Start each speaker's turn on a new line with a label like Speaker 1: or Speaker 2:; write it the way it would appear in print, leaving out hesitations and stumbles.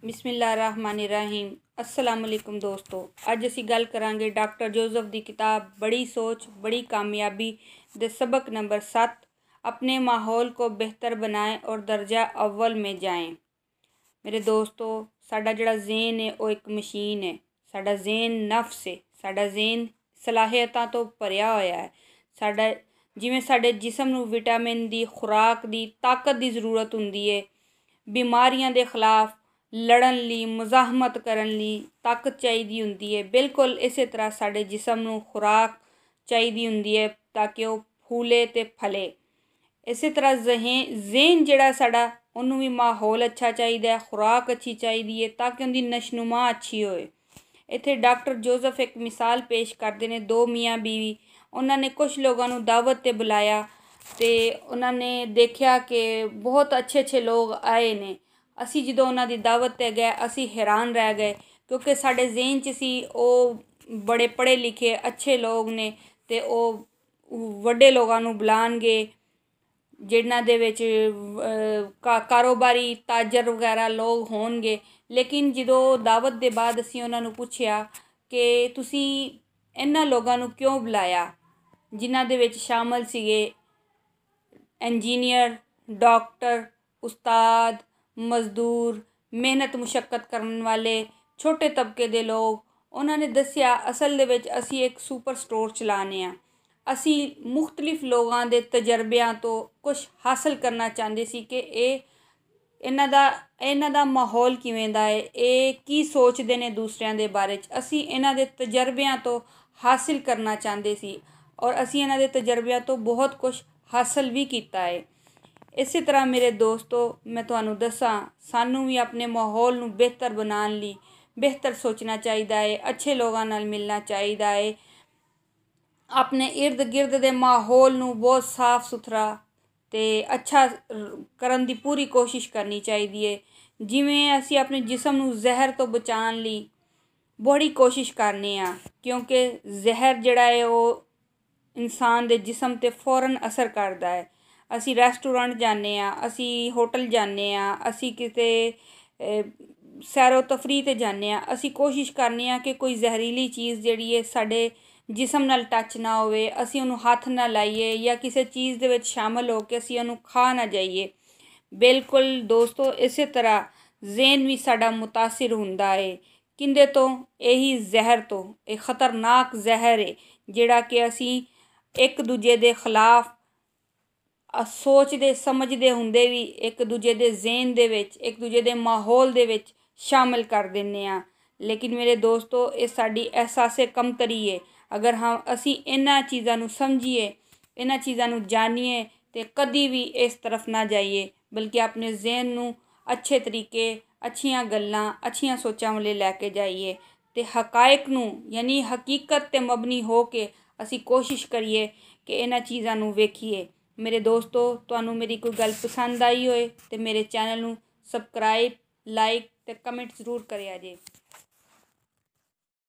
Speaker 1: बिस्मिल्लाहिर्रहमानिर्रहीम। अस्सलाम वालेकुम दोस्तों, अज असी गल करांगे डॉक्टर जोसेफ की किताब बड़ी सोच बड़ी कामयाबी दे सबक नंबर 7 अपने माहौल को बेहतर बनाएं और दर्जा अव्वल में जाएं। मेरे दोस्तों, साडा जिहड़ा ज़हन है वो एक मशीन है। साडा ज़हन नफ्स है। साडा ज़हन सलाहियतां तो भरिया होया है। साडा जिवें साडे जिसम नूं विटामिन दी खुराक दी ताकत दी ज़रूरत हुंदी है, बीमारियां दे खिलाफ लड़न लई मुजाहमत करन लई ताकत चाहिदी हुंदी है, बिल्कुल इस तरह साडे जिसम नूं खुराक चाहिदी हुंदी है ताकि वह फूले ते फले। इस तरह ज़हन जिहड़ा साडा उन्होंने भी माहौल अच्छा चाहिए, खुराक अच्छी चाहिए है ताकि उनकी नशनुमा अच्छी होए। इत्थे डॉक्टर जोसेफ एक मिसाल पेश करते हैं। दो मियाँ बीवी, उन्होंने कुछ लोगों को दावत ते बुलाया तो उन्होंने देखा कि बहुत अच्छे अच्छे लोग आए ने। असी जो उन्होंने दावत ते गए असी हैरान रह गए, क्योंकि साढ़े ज़हन च सी वो बड़े पढ़े लिखे अच्छे लोग ने ते वो वड्डे लोगों को बुलाएंगे जिन्हां दे विच कारोबारी ताजर वगैरह लोग होणगे। लेकिन जो दावत के बाद असी उन्होंने पूछया कि तुसी इन्हां लोगों को क्यों बुलाया, जिन्हां दे विच शामिल सीगे इंजीनियर, डॉक्टर, उस्ताद, मजदूर, मेहनत मुशक्कत करने वाले छोटे तबके के लोग। उन्होंने दसिया असल दे विच असी एक सुपर स्टोर चलाने आ। असी मुख्तलिफ लोगों के तजर्बियां तो कुछ हासिल करना चाहते सी कि इन्हां दा माहौल किवें दा है, ये की सोचते हैं दूसरों के बारे च। असी इन्हां दे तजर्बियां तो हासिल करना चाहते सी और असी इन्हां दे तजर्बियां तो बहुत कुछ हासिल भी किया है। इस तरह मेरे दोस्तों, मैं तुहानू दसां, सानू भी अपने माहौल नू बेहतर बनाने लई बेहतर सोचना चाहिए है, अच्छे लोगों नाल मिलना चाहिए है, अपने इर्द गिर्द के माहौल नू बहुत साफ सुथरा ते अच्छा करन दी पूरी कोशिश करनी चाहिए है। जिवें असी अपने जिसम नू जहर तो बचाने लई बड़ी कोशिश करने आ, क्योंकि जहर जिहड़ा है वो इंसान के जिसम ते फौरन असर करता है। असी रेस्टोरेंट जाने आ, असी होटल जाने आ, असी किते सैरो तफरी ते जाने आ, असी कोशिश करने आ कि कोई जहरीली चीज़ जिहड़ी है साडे जिसम नाल टच ना होवे, असी उन्हूं हत्थ ना लाइए या किसी चीज़ दे विच शामिल हो के असी उन्हूं खा ना जाइए। बिल्कुल दोस्तों, इस तरह ज़हन भी साडा मुतासिर हुंदा है किंदे तो, यही जहर तो, एक खतरनाक जहर है जिहड़ा कि असी एक दूजे के खिलाफ सोचते समझते हुंदे भी एक दूजे के ज़हन दे विच, एक दूजे के माहौल दे विच शामिल कर दिंदे आ। लेकिन मेरे दोस्तों, ये साडी एहसासे कमतरी है। अगर हम असी इन्हां चीज़ां नू समझिए, इन्हां चीज़ां नू जानिए तो कदी भी इस तरफ ना जाइए, बल्कि अपने ज़हन नू अच्छे तरीके, अच्छियां गल्लां, अच्छियां सोचां वाले लैके जाइए ते हकायक नू यानी हकीकत ते मबनी हो के असी कोशिश करिए कि इन्हां चीज़ां नू वेखिए। मेरे दोस्तों, तुहानू मेरी कोई गल पसंद आई होए तो मेरे चैनल नू सबसक्राइब, लाइक ते कमेंट जरूर करिया जे।